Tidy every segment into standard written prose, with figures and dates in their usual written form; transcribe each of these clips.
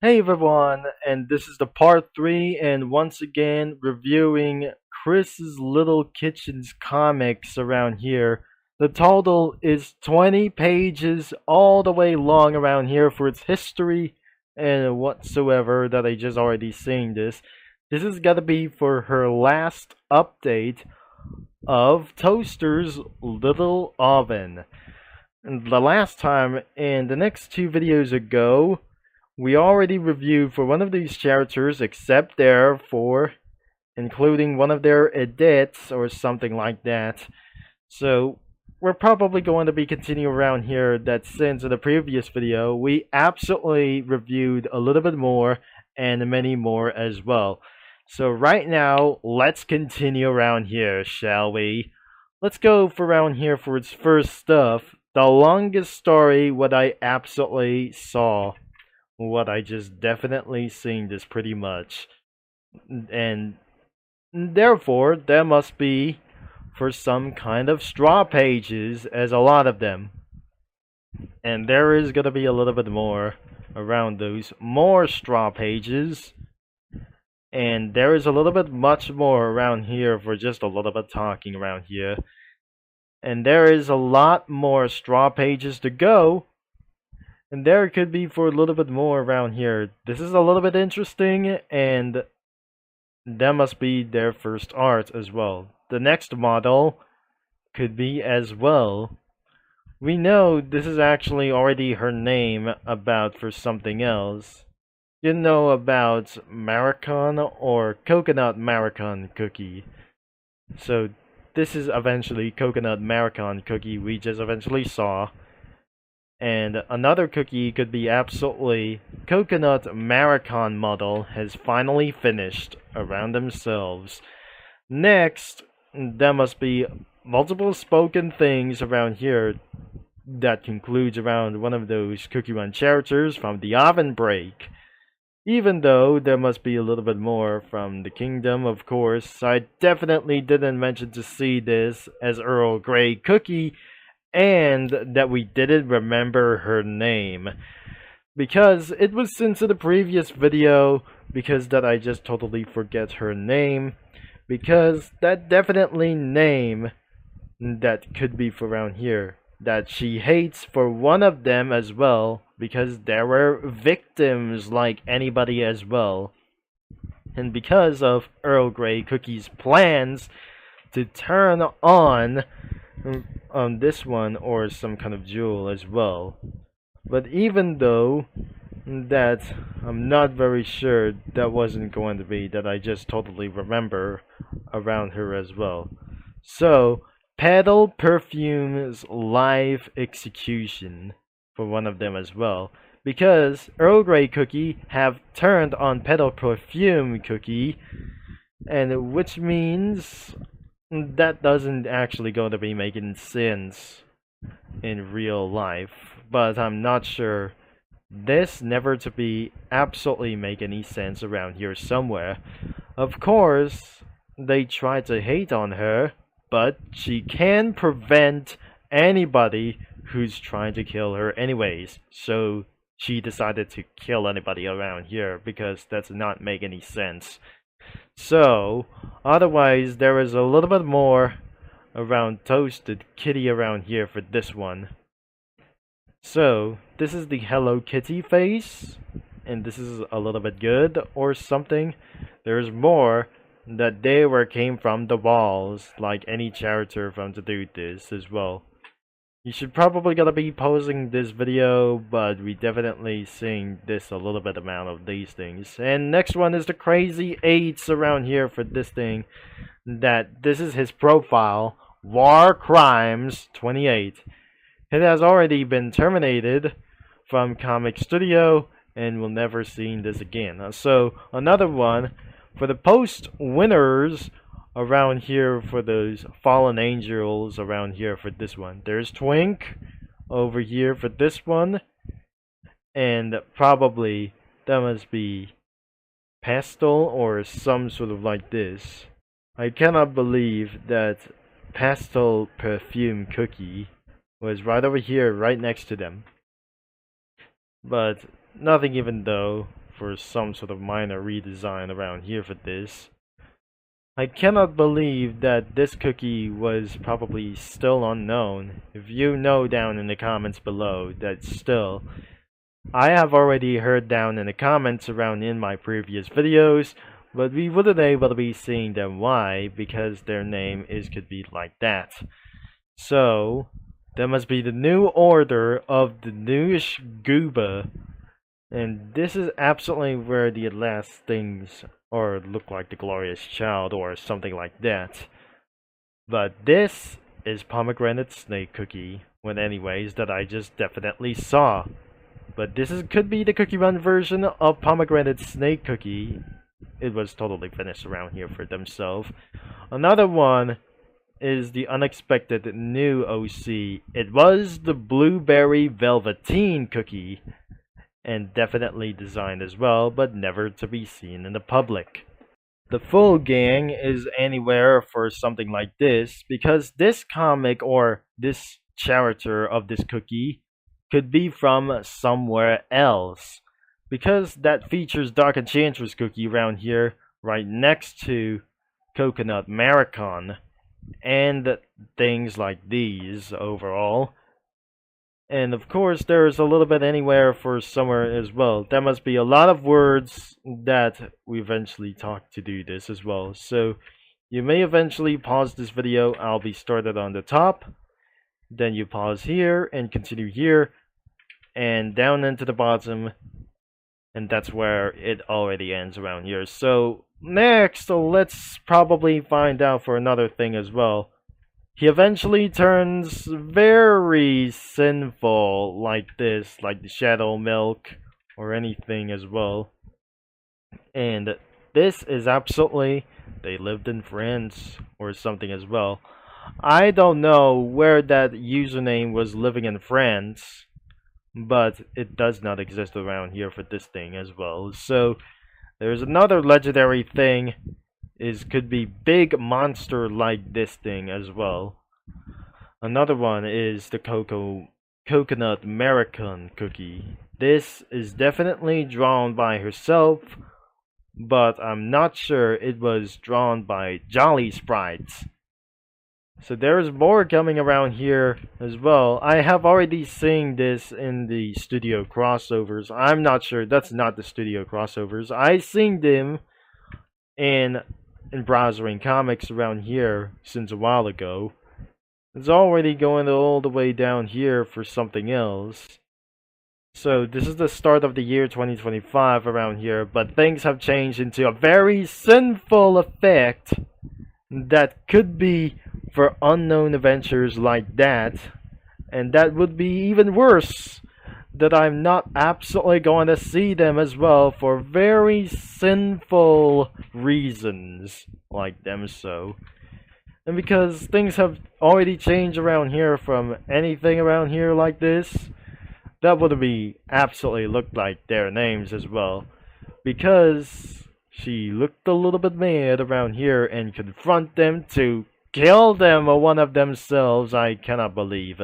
Hey everyone, and this is the part 3, and once again reviewing Chris's Little Kitchen's comics around here. The total is 20 pages all the way long around here for its history and whatsoever that I just already seen this. This is gonna be for her last update of Toaster's Little Oven. And the last time, in the next two videos ago, we already reviewed for one of these characters except there for including one of their edits or something like that. So we're probably going to be continuing around here that since in the previous video we absolutely reviewed a little bit more and many more as well. So right now let's continue around here, shall we? Let's go for around here for its first stuff. The longest story what I absolutely saw, what I just definitely seen this pretty much. And therefore, there must be for some kind of straw pages, as a lot of them. And there is gonna be a little bit more around those more straw pages. And there is a little bit much more around here for just a little bit talking around here. And there is a lot more straw pages to go. And there could be for a little bit more around here. This is a little bit interesting, and that must be their first art as well. The next model could be as well. We know this is actually already her name about for something else. You know about Maricon or Coconut Maricon Cookie. So this is eventually Coconut Maricon Cookie we just eventually saw. And another cookie could be absolutely Coconut Maricon model has finally finished around themselves. Next, there must be multiple spoken things around here that concludes around one of those Cookie Run characters from the Oven Break. Even though there must be a little bit more from the Kingdom, of course, I definitely didn't mention to see this as Earl Grey Cookie, and that we didn't remember her name. Because it was since the previous video, because that I just totally forget her name. Because that definitely name that could be for around here. That she hates for one of them as well, because there were victims like anybody as well. And because of Earl Grey Cookie's plans to turn on this one or some kind of jewel as well. But even though that I'm not very sure that wasn't going to be that I just totally remember around her as well. So Petal Perfume's live execution for one of them as well. Because Earl Grey Cookie have turned on Petal Perfume Cookie, and which means that doesn't actually going to be making sense in real life, but I'm not sure. This never to be absolutely make any sense around here somewhere. Of course, they try to hate on her, but she can prevent anybody who's trying to kill her anyways. So she decided to kill anybody around here because that's not make any sense. So, otherwise, there is a little bit more around Toasted Kitty around here for this one. So, this is the Hello Kitty face, and this is a little bit good or something. There's more that they were came from the walls, like any character from to do this as well. You should probably gonna be posting this video, but we definitely seeing this a little bit amount of these things. And next one is the Crazy 8s around here for this thing. That this is his profile, War Crimes 28. It has already been terminated from Comic Studio and will never see this again. So another one for the post winners around here for those fallen angels around here for this one. There's Twink over here for this one, and probably that must be Pastel or some sort of like this. I cannot believe that Pastel Perfume Cookie was right over here right next to them. But nothing even though for some sort of minor redesign around here for this. I cannot believe that this cookie was probably still unknown. If you know down in the comments below that still, I have already heard down in the comments around in my previous videos, but we wouldn't able to be seeing them. Why? Because their name could be like that. So that must be the new order of the newish gooba. And this is absolutely where the last things or look like the glorious child or something like that. But this is pomegranate snake cookie. Well, anyways, that I just definitely saw. But this could be the Cookie Run version of pomegranate snake cookie. It was totally finished around here for themselves. Another one is the unexpected new OC. It was the blueberry velveteen cookie. And definitely designed as well, but never to be seen in the public. The full gang is anywhere for something like this, because this comic or this character of this cookie could be from somewhere else. Because that features Dark Enchantress cookie around here, right next to Coconut Maricon, and things like these overall. And of course, there's a little bit anywhere for somewhere as well. There must be a lot of words that we eventually talk to do this as well. So you may eventually pause this video. I'll be started on the top. Then you pause here and continue here. And down into the bottom. And that's where it already ends around here. So next, let's probably find out for another thing as well. He eventually turns very sinful like this, like the Shadow Milk or anything as well. And this is absolutely, they lived in France or something as well. I don't know where that username was living in France, but it does not exist around here for this thing as well. So there's another legendary thing. Could be big monster like this thing as well. Another one is the Coconut Maricon cookie. This is definitely drawn by herself, but I'm not sure it was drawn by Jolly Sprites. So there's more coming around here as well. I have already seen this in the studio crossovers. I'm not sure that's not the studio crossovers. I seen them in browsing comics around here since a while ago. It's already going all the way down here for something else. So this is the start of the year 2025 around here, but things have changed into a very sinful effect that could be for unknown adventures like that, and that would be even worse, that I'm not absolutely going to see them as well for very sinful reasons like them. So, and because things have already changed around here from anything around here like this, that would be absolutely looked like their names as well, because she looked a little bit mad around here and confront them to kill them or one of themselves. I cannot believe.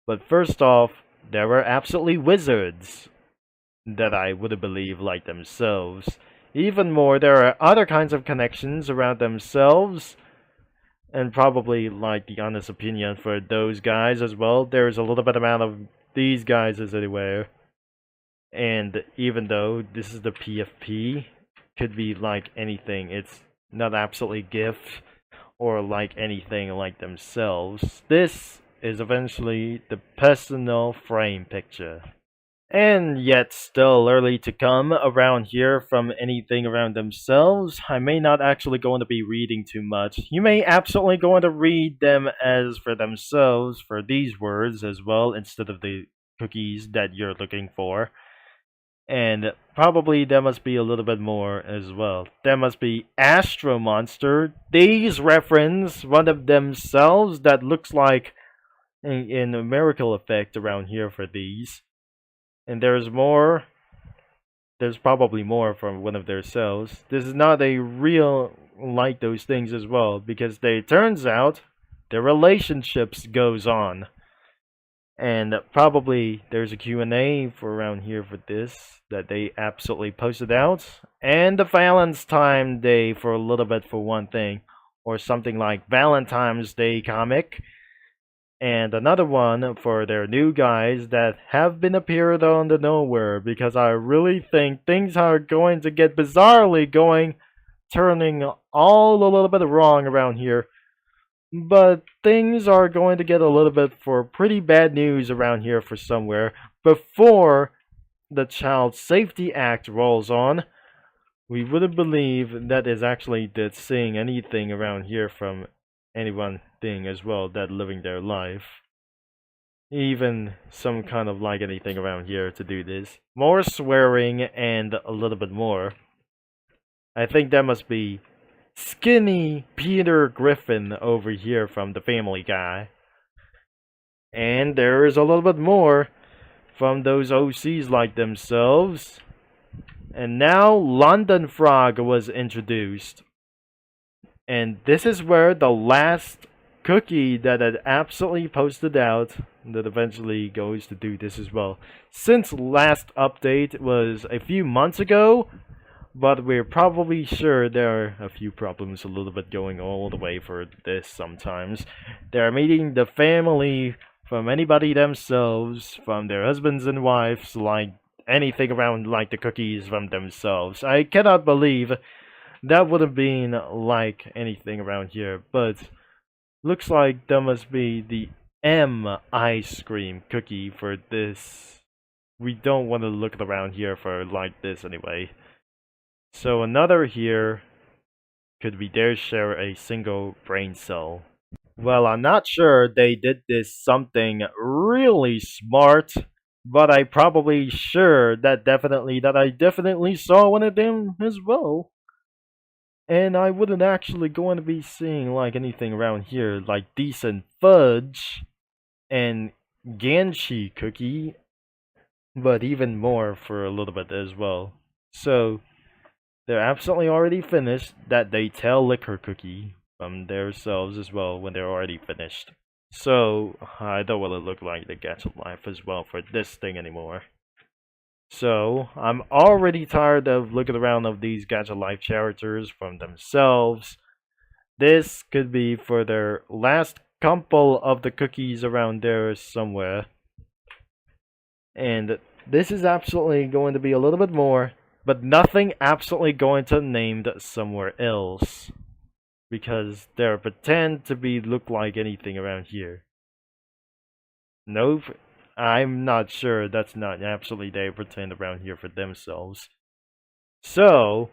But first off, there were absolutely wizards that I would believe like themselves. Even more, there are other kinds of connections around themselves, and probably like the honest opinion for those guys as well. There's a little bit amount of these guys as anywhere. And even though this is the PFP, could be like anything. It's not absolutely gift or like anything like themselves. This is eventually the personal frame picture. And yet still early to come around here from anything around themselves. I may not actually going to be reading too much. You may absolutely going to read them as for themselves for these words as well, instead of the cookies that you're looking for. And probably there must be a little bit more as well. There must be Astro Monster. These reference one of themselves that looks like in a miracle effect around here for these. And there's more. There's probably more from one of their selves. This is not a real like those things as well, because they turns out their relationships goes on. And probably there's a Q&A for around here for this that they absolutely posted out. And the Valentine's Day for a little bit for one thing. Or something like Valentine's Day comic. And another one for their new guys that have been appeared on the nowhere. Because I really think things are going to get bizarrely going. Turning all a little bit wrong around here. But things are going to get a little bit for pretty bad news around here for somewhere before the Child Safety Act rolls on. We wouldn't believe that is actually that seeing anything around here from anyone thing as well that living their life. Even some kind of like anything around here to do this. More swearing and a little bit more. I think that must be skinny Peter Griffin over here from the Family Guy. And there is a little bit more from those OCs like themselves. And now London Frog was introduced. And this is where the last cookie that had absolutely posted out that eventually goes to do this as well. Since last update was a few months ago, but we're probably sure there are a few problems a little bit going all the way for this sometimes. They're meeting the family from anybody themselves, from their husbands and wives, like anything around like the cookies from themselves. I cannot believe that would have been like anything around here, but looks like that must be the M ice cream cookie for this. We don't want to look around here for like this anyway. So another here, could we dare share a single brain cell? Well, I'm not sure they did this something really smart, but I probably sure that I definitely saw one of them as well. And I wouldn't actually going to be seeing like anything around here like decent fudge and Ganshi cookie, but even more for a little bit as well. So they're absolutely already finished that they tell liquor cookie from themselves as well when they're already finished. So I don't want to look like the Gadget Life as well for this thing anymore. So I'm already tired of looking around of these Gadget Life characters from themselves. This could be for their last couple of the cookies around there somewhere. And this is absolutely going to be a little bit more, but nothing absolutely going to named somewhere else. Because they're pretend to be look like anything around here. Nope. I'm not sure that's not absolutely they pretend around here for themselves. So,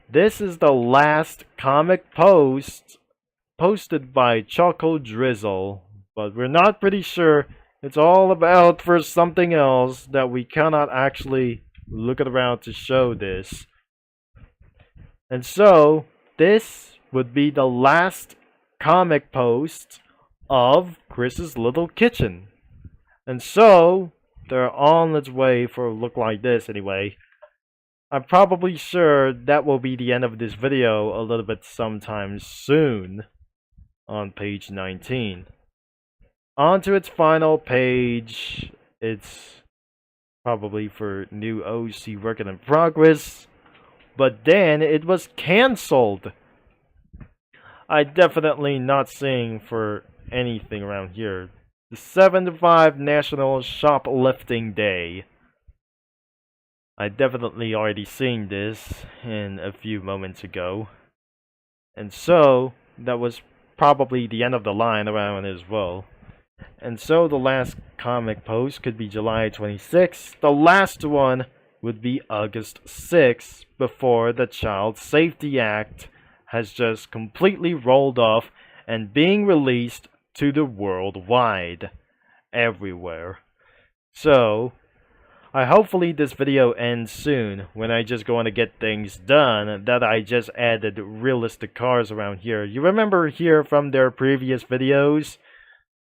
this is the last comic post posted by Choco Drizzle, but we're not pretty sure. It's all about for something else that we cannot actually look around to show this. And so, this would be the last comic post of Chris's Little Kitchen. And so, they're on its way for a look like this anyway. I'm probably sure that will be the end of this video a little bit sometime soon on page 19. On to its final page. It's probably for new OC working in progress. But then it was cancelled. I definitely not seeing for anything around here. The 75 National Shoplifting Day. I definitely already seen this in a few moments ago. And so, that was probably the end of the line around as well. And so the last comic post could be July 26th. The last one would be August 6th, before the Child Safety Act has just completely rolled off and being released to the worldwide, everywhere. So, hopefully this video ends soon, when I just going to get things done, that I just added realistic cars around here. You remember here from their previous videos?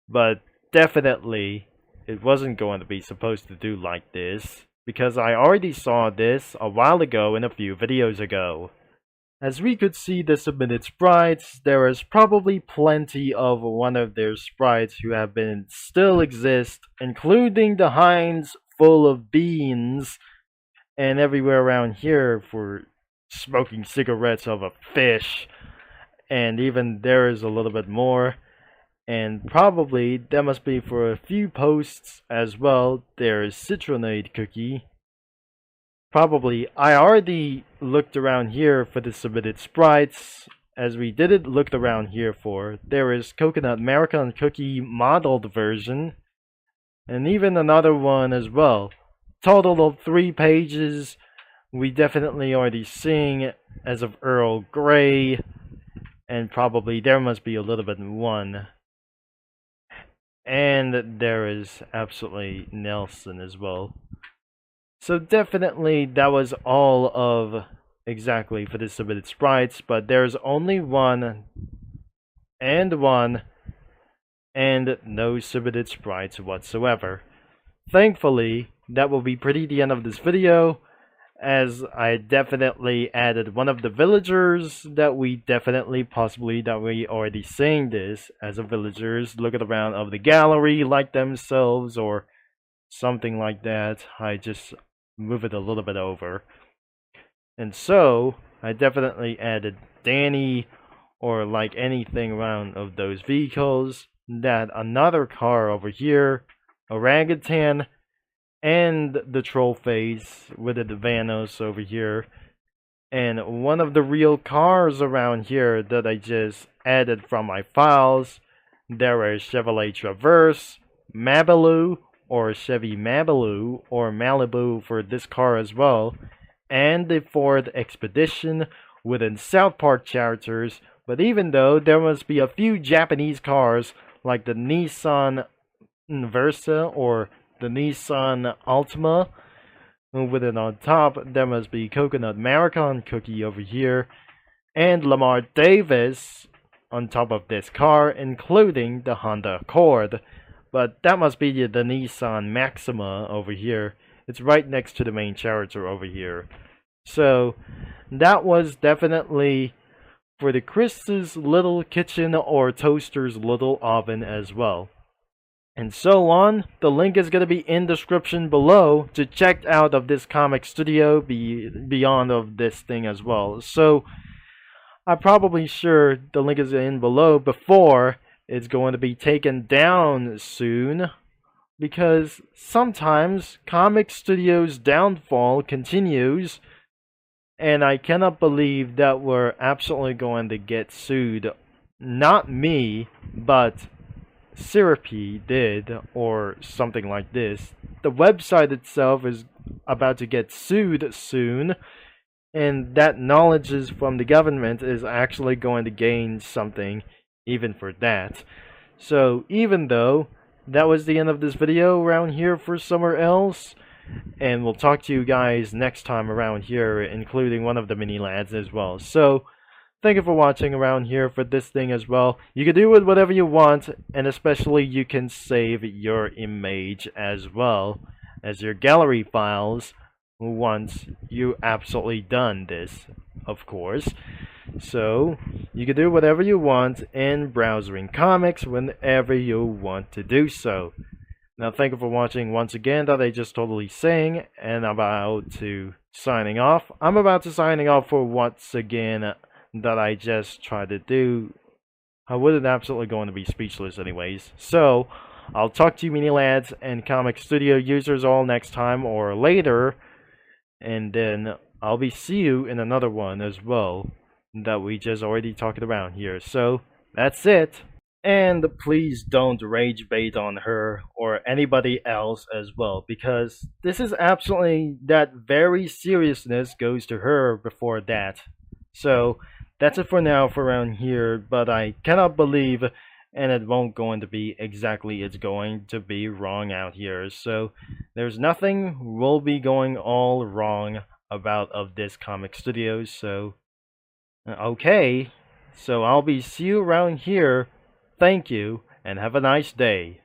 But definitely, it wasn't going to be supposed to do like this, because I already saw this a while ago in a few videos ago. As we could see the submitted sprites, there is probably plenty of one of their sprites who have been still exist, including the hinds full of beans, and everywhere around here for smoking cigarettes of a fish, and even there is a little bit more. And probably that must be for a few posts as well. There is citronade cookie. Probably I already looked around here for the submitted sprites, as we didn't look around here for. There is coconut American cookie modeled version, and even another one as well. Total of 3 pages. We definitely already seeing as of Earl Grey, and probably there must be a little bit one. And there is absolutely Nelson as well. So definitely that was all of exactly for the submitted sprites, but there's only one and no submitted sprites whatsoever. Thankfully, that will be pretty the end of this video, as I definitely added one of the villagers that we definitely possibly that we already seeing this as a villagers looking around of the gallery like themselves or something like that. I just move it a little bit over. And so I definitely added Danny or like anything around of those vehicles. That another car over here, orangutan, and the troll face with the Vanos over here. And one of the real cars around here that I just added from my files. There is Chevrolet Traverse, Malibu, or Chevy Malibu, or Malibu for this car as well, and the Ford Expedition within South Park characters. But even though there must be a few Japanese cars like the Nissan Versa or the Nissan Altima, with it on top, there must be Coconut American cookie over here, and Lamar Davis on top of this car, including the Honda Accord. But that must be the Nissan Maxima over here. It's right next to the main character over here. So that was definitely for the Chris's little kitchen or Toaster's little oven as well. And so on. The link is going to be in description below to check out of this comic studio beyond of this thing as well. So I'm probably sure the link is in below before it's going to be taken down soon, because sometimes comic studios' downfall continues, and I cannot believe that we're absolutely going to get sued. Not me, but Syrupy did, or something like this. The website itself is about to get sued soon, and that knowledge is from the government is actually going to gain something even for that. So even though that was the end of this video around here for somewhere else, and we'll talk to you guys next time around here, including one of the mini lads as well. So thank you for watching around here for this thing as well. You can do with whatever you want, and especially you can save your image as well as your gallery files once you absolutely done this, of course. So you can do whatever you want in browsing comics whenever you want to do so. Now thank you for watching once again. That I just totally saying, and about to signing off. I'm about to signing off for once again that I just tried to do. I wouldn't absolutely going to be speechless anyways. So I'll talk to you mini lads and comic studio users all next time or later, and then I'll be see you in another one as well that we just already talked around here. So that's it. And please don't rage bait on her or anybody else as well, because this is absolutely that very seriousness goes to her before that. So that's it for now for around here, but I cannot believe, and it won't going to be exactly it's going to be wrong out here. So there's nothing will be going all wrong about of this comic studio. So okay, so I'll be see you around here. Thank you, and have a nice day.